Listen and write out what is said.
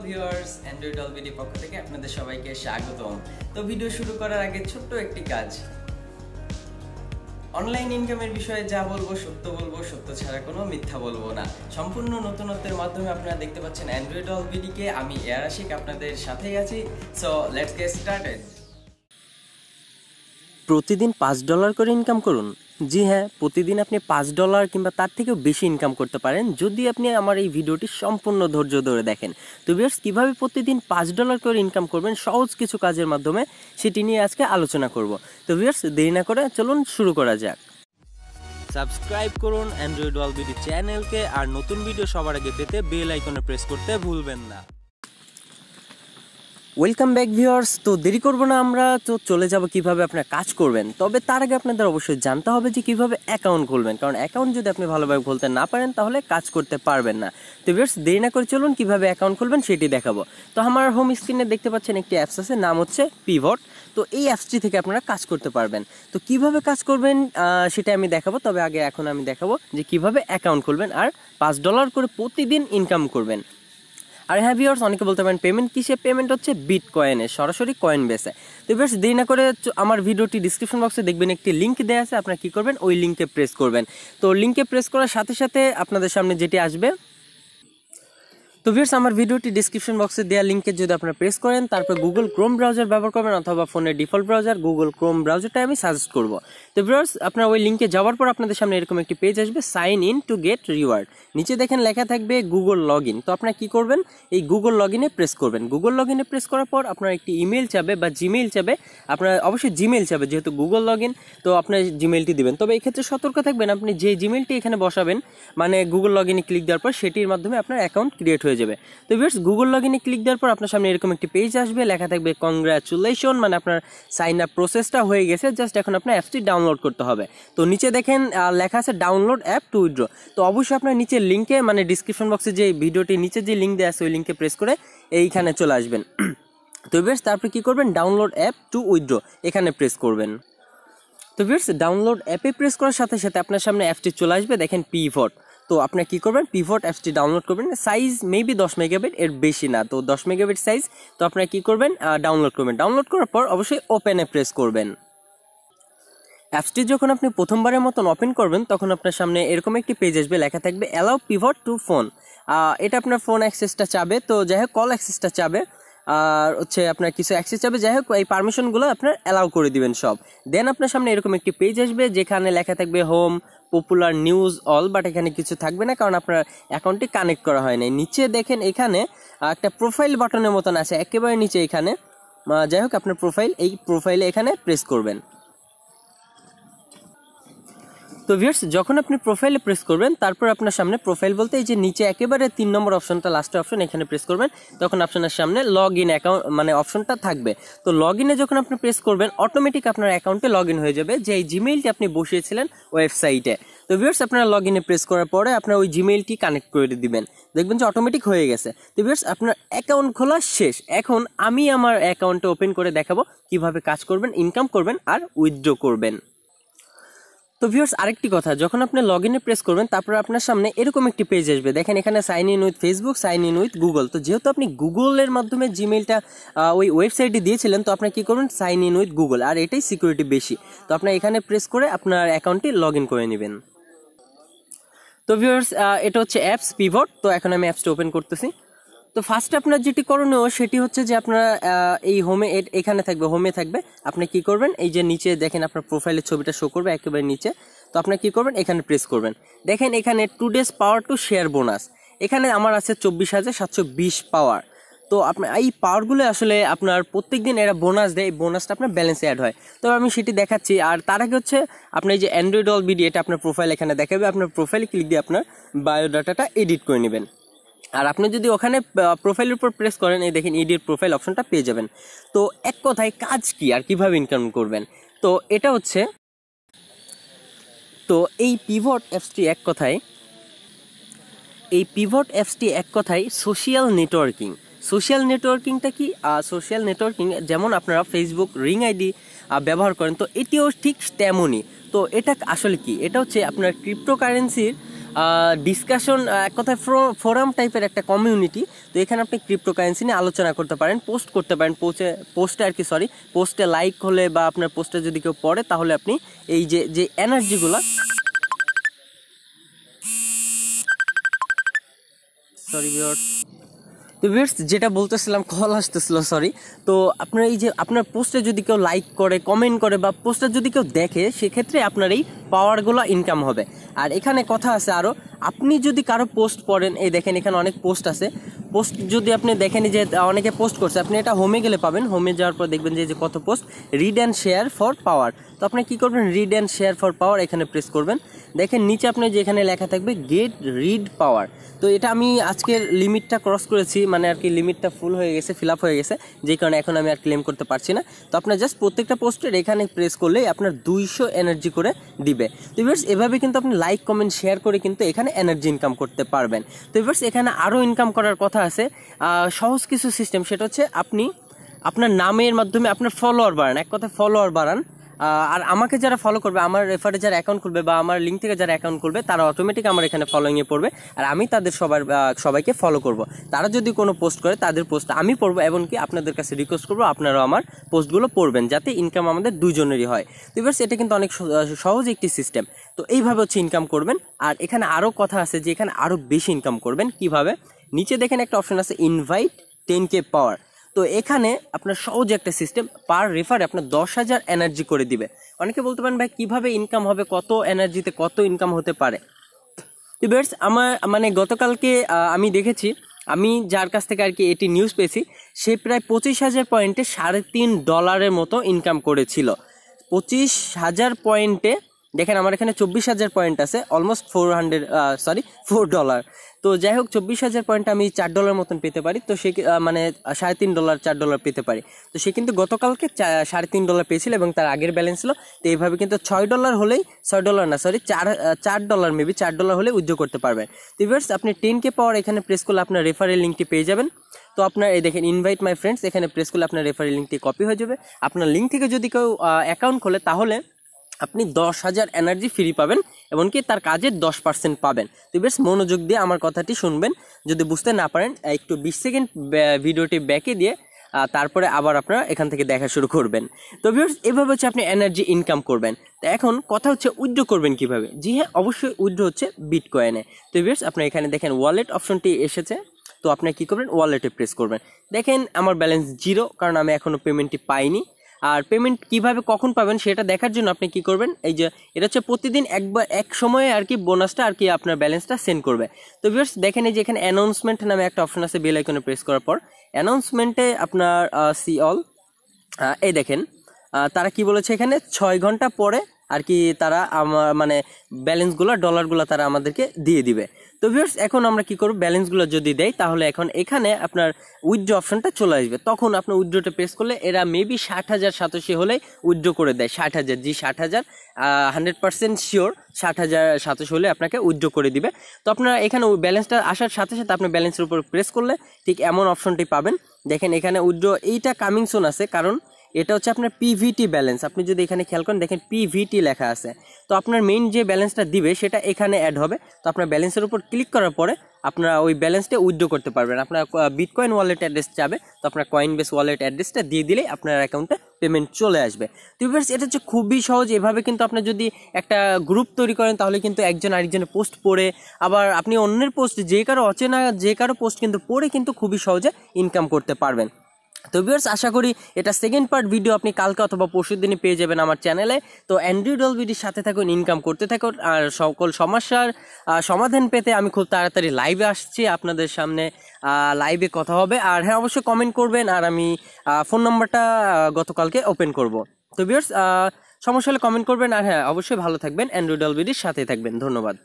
Viewers, Android অলবিডি পক্ষ থেকে আপনাদের সবাইকে স্বাগতম। তো ভিডিও শুরু করার আগে ছোট্ট একটি কাজ। অনলাইন ইনকামের বিষয়ে যা বলবো, সত্য ছাড়া কোনো মিথ্যা বলবো না। সম্পূর্ণ নতুনত্বের মাধ্যমে আপনারা দেখতে পাচ্ছেন অ্যান্ড্রয়েড অলবিডিকে। আমি এয়ার আশিক আপনাদের সাথেই আছি। So let's get started. প্রতিদিন $5 করে ইনকাম করুন। জি হ্যাঁ, প্রতিদিন আপনি $5 কিংবা তার থেকেও বেশি ইনকাম করতে পারেন যদি আপনি আমার এই ভিডিওটি সম্পূর্ণ ধৈর্য ধরে দেখেন। তো ভিউয়ার্স, কীভাবে প্রতিদিন $5 করে ইনকাম করবেন সহজ কিছু কাজের মাধ্যমে, সেটি নিয়ে আজকে আলোচনা করব। তো ভিউয়ার্স, দেরি না করে চলুন শুরু করা যাক। সাবস্ক্রাইব করুন অ্যান্ড্রয়েড অলবিডি চ্যানেলকে, আর নতুন ভিডিও সবার আগে পেতে বেল আইকনে প্রেস করতে ভুলবেন না। Welcome back viewers. তো দেরি করব না, আমরা তো চলে যাব কিভাবে আপনারা কাজ করবেন। তবে তার আগে আপনাদের অবশ্যই জানতে হবে যে কিভাবে অ্যাকাউন্ট খুলবেন, কারণ অ্যাকাউন্ট যদি আপনি ভালোভাবে খুলতে না পারেন তাহলে কাজ করতে পারবেন না। তো ভিউয়ার্স, দেরি না করে চলুন কিভাবে অ্যাকাউন্ট খুলবেন সেটি দেখাবো। তো আমার হোম স্ক্রিনে দেখতে পাচ্ছেন একটি অ্যাপস আছে, নাম হচ্ছে পিভট। তো এই অ্যাপসটি থেকে আপনারা কাজ করতে পারবেন। তো কিভাবে কাজ করবেন সেটা আমি দেখাবো। তবে আগে এখন আমি দেখাবো যে কিভাবে অ্যাকাউন্ট খুলবেন আর $5 করে প্রতিদিন ইনকাম করবেন। আর হ্যাঁ ভিউয়ার্স, অনেকে বলতে পারেন পেমেন্ট কিসে? পেমেন্ট হচ্ছে বিটকয়েনে, সরাসরি কয়েন বেসে। তো ভিউয়ার্স, দেরি না করে আমার ভিডিওটি ডিসক্রিপশন বক্সে দেখবেন একটি লিঙ্ক দেওয়া আছে। আপনারা কী করবেন? ওই লিঙ্কে প্রেস করবেন। তো লিঙ্কে প্রেস করার সাথে সাথে আপনাদের সামনে যেটি আসবে, তো ভিউয়ার্স, আমার ভিডিওটি ডিসক্রিপশন বক্সে দেওয়া লিঙ্কে যদি আপনারা প্রেস করেন, তারপর গুগল ক্রোম ব্রাউজার ব্যবহার করবেন অথবা ফোনের ডিফল্ট ব্রাউজার গুগল ক্রোম ব্রাউজারটা আমি সাজেস্ট করব। তো ভিউয়ার্স, আপনারা ওই লিঙ্কে যাওয়ার পর আপনাদের সামনে এরকম একটি পেজ আসবে, sign in to get reward. নিচে দেখেন লেখা থাকবে গুগল লগ ইন। তো আপনারা কী করবেন? এই গুগল লগ ইনে প্রেস করবেন। গুগল লগ ইনে প্রেস করার পর আপনার একটি ইমেল চাবে বা জিমেইল চাবে। আপনার অবশ্যই জিমেইল চাবে, যেহেতু গুগল লগ ইন, তো আপনার জিমেইলটি দিবেন। তবে এই ক্ষেত্রে সতর্ক থাকবেন, আপনি যে জিমেইলটি এখানে বসাবেন, মানে গুগল লগ ইনে ক্লিক দেওয়ার পর সেটির মাধ্যমে আপনার অ্যাকাউন্ট ক্রিয়েট হয়ে যাবে। তো ভিউয়ার্স, গুগল লগ ইনে ক্লিক দেওয়ার পর আপনার সামনে এরকম একটি পেজ আসবে, লেখা থাকবে কংগ্রাচুলেশন, মানে আপনার সাইন আপ প্রসেসটা হয়ে গেছে, জাস্ট এখন আপনার অ্যাপসটি ডাউনলোড করতে হবে। তো নিচে দেখেন লেখা আছে ডাউনলোড অ্যাপ টু উইথড্র। তো অবশ্যই আপনার নিচের লিঙ্কে, মানে ডিসক্রিপশন বক্সে যে ভিডিওটির নিচে যে লিঙ্ক দেওয়া আছে ওই লিঙ্কে প্রেস করে এইখানে চলে আসবেন। তো ভিউয়ার্স, তারপরে কী করবেন? ডাউনলোড অ্যাপ টু উইথড্র এখানে প্রেস করবেন। তো ভিউয়ার্স, ডাউনলোড অ্যাপে প্রেস করার সাথে সাথে আপনার সামনে অ্যাপটি চলে আসবে, দেখেন পিভট। তো আপনারা কী করবেন? পিভট অ্যাপসটি ডাউনলোড করবেন। সাইজ মেবি 10 মেগাবাইট, এর বেশি না। তো 10 মেগাবাইট সাইজ। তো আপনারা কী করবেন? ডাউনলোড করবেন। ডাউনলোড করার পর অবশ্যই ওপেনে প্রেস করবেন। অ্যাপসটি যখন আপনি প্রথমবারের মতন ওপেন করবেন, তখন আপনার সামনে এরকম একটি পেজ আসবে, লেখা থাকবে অ্যালাউ পিভট টু ফোন। এটা আপনার ফোন অ্যাক্সেসটা চাবে, তো যাই হোক কল অ্যাক্সেসটা চাবে, আর হচ্ছে আপনার কিছু অ্যাক্সেস চাবে। যাই হোক, এই পারমিশনগুলো আপনার অ্যালাউ করে দিবেন সব। দেন আপনার সামনে এরকম একটি পেজ আসবে, যেখানে লেখা থাকবে home, popular, news, all, but এখানে কিছু থাকবে না, কারণ আপনার অ্যাকাউন্টটি কানেক্ট করা হয় নাই। নিচে দেখেন এখানে একটা প্রোফাইল বাটনের মতন আছে, একেবারে নিচে এখানে। যাই হোক, আপনার প্রোফাইল, এই প্রোফাইলে এখানে প্রেস করবেন। তো ভিউয়ার্স, যখন আপনি প্রোফাইলে প্রেস করবেন, তারপর আপনার সামনে প্রোফাইল বলতে এই যে নিচে একেবারে 3 নম্বর অপশনটা, লাস্টের অপশন, এখানে প্রেস করবেন। তখন আপনার সামনে লগ ইন অ্যাকাউন্ট মানে অপশনটা থাকবে। তো লগ ইনে যখন আপনি প্রেস করবেন, অটোমেটিক আপনার অ্যাকাউন্টে লগ ইন হয়ে যাবে, যে এই জিমেইলটি আপনি বসিয়েছিলেন ওয়েবসাইটে। তো ভিউয়ার্স, আপনারা লগ ইনে প্রেস করার পরে আপনার ওই জিমেইলটি কানেক্ট করে দিবেন, দেখবেন যে অটোমেটিক হয়ে গেছে। তো ভিউয়ার্স, আপনার অ্যাকাউন্ট খোলা শেষ। এখন আমি আমার অ্যাকাউন্টে ওপেন করে দেখাবো কিভাবে কাজ করবেন, ইনকাম করবেন আর উইথড্র করবেন। তো ভিউয়ার্স, আরেকটি কথা, যখন আপনি লগ ইনে প্রেস করবেন, তারপর আপনার সামনে এরকম একটি পেজ আসবে, দেখেন এখানে sign in with Facebook, sign in with Google. তো যেহেতু আপনি গুগলের মাধ্যমে জিমেইলটা ওই ওয়েবসাইটে দিয়েছিলেন, তো আপনি কী করবেন? সাইন ইন উইথ গুগল, আর এটাই সিকিউরিটি বেশি। তো আপনার এখানে প্রেস করে আপনার অ্যাকাউন্টটি লগ ইন করে নেবেন। তো ভিউয়ার্স, এটা হচ্ছে অ্যাপস পিভট। তো এখন আমি অ্যাপসটা ওপেন করতেছি। তো ফার্স্টে আপনার যেটি করণীয় সেটি হচ্ছে যে আপনারা এই হোমে, এখানে থাকবে, হোমে থাকবে। আপনি কি করবেন? এই যে নিচে দেখেন আপনার প্রোফাইলের ছবিটা শো করবে একেবারে নিচে। তো আপনি কি করবেন? এখানে প্রেস করবেন। দেখেন এখানে 2 days power to share bonus, এখানে আমার আছে 24,720 পাওয়ার। তো আপনার এই পাওয়ারগুলো আসলে আপনার প্রত্যেক দিন এরা বোনাস দেয়, এই বোনাসটা আপনার ব্যালেন্সে অ্যাড হয়। তো আমি সেটি দেখাচ্ছি। আর তার আগে হচ্ছে আপনার এই যে অ্যান্ড্রয়েড অলবিডি, এটা আপনার প্রোফাইল এখানে দেখাবে। আপনার প্রোফাইলে ক্লিক দিয়ে আপনার বায়োডাটাটা এডিট করে নেবেন। আর আপনি যদি ওখানে প্রোফাইলের উপর প্রেস করেন, এই দেখেন এডিট প্রোফাইল অপশনটা পেয়ে যাবেন। তো এক কথায় কাজ কি আর কিভাবে ইনকাম করবেন, তো এটা হচ্ছে, তো এই পিভট অ্যাপসটি এক কথায় সোশ্যাল নেটওয়ার্কিং। সোশ্যাল নেটওয়ার্কিংটা কি? সোশ্যাল নেটওয়ার্কিং যেমন আপনারা ফেসবুক রিং আইডি ব্যবহার করেন, তো এটিও ঠিক তেমনই। তো এটা আসলে কি? এটা হচ্ছে আপনার ক্রিপ্টোকারেন্সির ডিসকাশন, এক কথায় ফোরাম টাইপের একটা কমিউনিটি। তো এখানে আপনি ক্রিপ্টোকারেন্সি নিয়ে আলোচনা করতে পারেন, পোস্ট করতে পারেন, পোস্টে আর কি পোস্টে লাইক হলে বা আপনার পোস্টে যদি কেউ পড়ে তাহলে আপনি এই যে এনার্জিগুলো, সরি ভিউয়ার্স, তো ভিউয়ার্স যেটা বলতেছিলাম কল আসতেছিল, সরি। তো আপনার এই যে আপনার পোস্টে যদি কেউ লাইক করে, কমেন্ট করে বা পোস্টে যদি কেউ দেখে, সেক্ষেত্রে আপনার এই পাওয়ারগুলো ইনকাম হবে। আর এখানে কথা আছে আরও, আপনি যদি কারো পোস্ট পড়েন, এই দেখেন এখানে অনেক পোস্ট আছে, পোস্ট যদি আপনি দেখেন যে অনেকে পোস্ট করছে, আপনি এটা হোমে গেলে পাবেন। হোমে যাওয়ার পর দেখবেন যে কত post, read and share for পাওয়ার। তো আপনি কী করবেন, রিড অ্যান্ড শেয়ার ফর পাওয়ার এখানে প্রেস করবেন। দেখেন নিচে আপনি যেখানে লেখা থাকবে গেট রিড পাওয়ার। তো এটা আমি আজকের লিমিটটা ক্রস করেছি, মানে আর কি লিমিটটা ফুল হয়ে গেছে, ফিল আপ হয়ে গেছে, যে কারণে এখন আমি আর ক্লেম করতে পারছি না। তো আপনার জাস্ট প্রত্যেকটা পোস্টের এখানে প্রেস করলেই আপনার 200 এনার্জি করে দিবে। তো ভিউয়ার্স এভাবে কিন্তু আপনি লাইক কমেন্ট শেয়ার করে কিন্তু এখানে এনার্জি ইনকাম করতে পারবেন। তো ভিউয়ার্স এখানে আরও ইনকাম করার কথা আছে, সহজ কিছু সিস্টেম, সেটা হচ্ছে আপনি আপনার নামের মাধ্যমে আপনার ফলোয়ার বাড়ান, এক কথায় ফলোয়ার বাড়ান। আর আমাকে যারা ফলো করবে, আমার রেফারে যারা অ্যাকাউন্ট করবে বা আমার লিঙ্ক থেকে যারা অ্যাকাউন্ট করবে, তারা অটোমেটিক আমার এখানে ফলোইংয়ে পড়বে। আর আমি তাদের সবাইকে ফলো করব। তারা যদি কোনো পোস্ট করে তাদের পোস্ট আমি পড়বো, এমনকি আপনাদের কাছে রিকোয়েস্ট করবো আপনারাও আমার পোস্টগুলো পড়বেন, যাতে ইনকাম আমাদের দুজনেরই হয়। তো এবার এটা কিন্তু অনেক সহজ একটি সিস্টেম। তো এইভাবে হচ্ছে ইনকাম করবেন। আর এখানে আরও কথা আছে যে এখানে আরও বেশি ইনকাম করবেন কিভাবে। নিচে দেখেন একটা অপশন আছে ইনভাইট 10K পাওয়ার। তো এখানে আপনার সহজ একটা সিস্টেম, পার রেফারে আপনার 10,000 এনার্জি করে দিবে। অনেকে বলতে পারেন ভাই কীভাবে ইনকাম হবে, কত এনার্জিতে কত ইনকাম হতে পারে। তো বেশ আমার মানে গতকালকে আমি দেখেছি, আমি যার কাছ থেকে আর কি এটি নিউজ পেয়েছি, সে প্রায় 25,000 পয়েন্টে $3.5 মতো ইনকাম করেছিল। 25,000 পয়েন্টে দেখেন আমার এখানে 24,000 পয়েন্ট আছে, অলমোস্ট $4. তো যাই হোক 24,000 পয়েন্ট আমি $4 মতন পেতে পারি। তো সে মানে $3.5 $4 পেতে পারি। তো সে কিন্তু গতকালকে $3.5 পেয়েছিল এবং তার আগের ব্যালেন্স ছিল। তো এইভাবে কিন্তু $6 হলেই, $6 না সরি $4 মেবি $4 হলে উইথড্র করতে পারবেন। তো ভিউয়ার্স আপনি 10K পাওয়ার এখানে প্রেস করলে আপনার রেফারেল লিঙ্কটি পেয়ে যাবেন। তো আপনার এই দেখেন ইনভাইট মাই ফ্রেন্ডস, এখানে প্রেস করলে আপনার রেফারেল লিঙ্কটি কপি হয়ে যাবে। আপনার লিঙ্ক থেকে যদি কেউ অ্যাকাউন্ট খোলে তাহলে আপনি 10,000 এনার্জি ফ্রি পাবেন, এমনকি তার কাজের 10% পাবেন। তো বেশ মনোযোগ দিয়ে আমার কথাটি শুনবেন। যদি বুঝতে না পারেন একটু 20 সেকেন্ড ভিডিওটি ব্যাকে দিয়ে তারপরে আবার আপনারা এখান থেকে দেখা শুরু করবেন। তো ভিউয়ার্স এভাবে হচ্ছে আপনি এনার্জি ইনকাম করবেন। তো এখন কথা হচ্ছে উইথড্র করবেন কিভাবে। জি হ্যাঁ, অবশ্যই উইথড্র হচ্ছে বিটকয়েনে। তো ভিউয়ার্স আপনার এখানে দেখেন ওয়ালেট অপশনটি এসেছে। তো আপনি কী করবেন, ওয়ালেটে প্রেস করবেন। দেখেন আমার ব্যালেন্স 0, কারণ আমি এখনও পেমেন্টটি পাইনি। আর পেমেন্ট কিভাবে কখন পাবেন সেটা দেখার জন্য আপনি কি করবেন, এই যে এটা হচ্ছে প্রতিদিন এক সময়ে আর কি বোনাসটা আর কি আপনার ব্যালেন্সটা সেন্ড করবে। তো ভিউয়ার্স দেখেন এই যে এখানে অ্যানাউন্সমেন্ট নামে একটা অপশন আছে, বেল আইকনে প্রেস করার পর অ্যানাউন্সমেন্টে আপনার সি অল, এই দেখেন তারা কি বলেছে এখানে 6 ঘন্টা পরে আর কি তারা আমার মানে ব্যালেন্সগুলো ডলারগুলো তারা আমাদেরকে দিয়ে দিবে। তো ভিউয়ার্স এখন আমরা কি করব, ব্যালেন্সগুলো যদি দেয় তাহলে এখন এখানে আপনার উইথড্র অপশনটা চলে আসবে। তখন আপনার উইথড্রটা প্রেস করলে এরা মেবি 60,000 সাতোশি হলেই উইথড্র করে দেয়। 60,000, জি 60,000 100% শিওর 60,000 সাতোশি হলে আপনাকে উইথড্র করে দিবে। তো আপনারা এখানে ব্যালেন্সটা আসার সাথে সাথে আপনি ব্যালেন্সের উপর প্রেস করলে ঠিক এমন অপশনটি পাবেন। দেখেন এখানে উইথড্র এইটা কামিং সুন আছে, কারণ এটা হচ্ছে আপনার পিভিটি ব্যালেন্স। আপনি যদি এখানে খেয়াল করেন দেখেন পিভিটি লেখা আছে। তো আপনার মেইন যে ব্যালেন্সটা দিবে সেটা এখানে অ্যাড হবে। তো আপনার ব্যালেন্সের উপর ক্লিক করার পরে আপনারা ওই ব্যালেন্সটা উইথড্র করতে পারবেন। আপনার বিটকয়েন ওয়ালেট অ্যাড্রেস যাবে, তো আপনার কয়েনবেস ওয়ালেট অ্যাড্রেসটা দিয়ে দিলেই আপনার অ্যাকাউন্টে পেমেন্ট চলে আসবে। তো ভিউয়ার্স এটা হচ্ছে খুবই সহজ। এভাবে কিন্তু আপনি যদি একটা গ্রুপ তৈরি করেন তাহলে কিন্তু একজন আরেকজনের পোস্ট পড়ে, আবার আপনি অন্যের পোস্ট যে কারো অচেনা যে কারো পোস্ট কিন্তু পড়ে কিন্তু খুবই সহজে ইনকাম করতে পারবেন। তো ভিউয়ার্স আশা করি এটা সেকেন্ড পার্ট ভিডিও আপনি কালকে অথবা পরশু দিনই পেয়ে যাবেন আমার চ্যানেলে। তো অ্যান্ড্রয়েড অলবিডির সাথে থাকুন, ইনকাম করতে থাকুন, আর সকল সমস্যার সমাধান পেতে আমি খুব তাড়াতাড়ি লাইভে আসছি আপনাদের সামনে, লাইভে কথা হবে। আর হ্যাঁ অবশ্যই কমেন্ট করবেন, আর আমি ফোন নাম্বারটা গতকালকে ওপেন করব। তো ভিউয়ার্স সমস্যা হলে কমেন্ট করবেন, আর হ্যাঁ অবশ্যই ভালো থাকবেন, অ্যান্ড্রয়েড অলবিডির সাথে থাকবেন। ধন্যবাদ।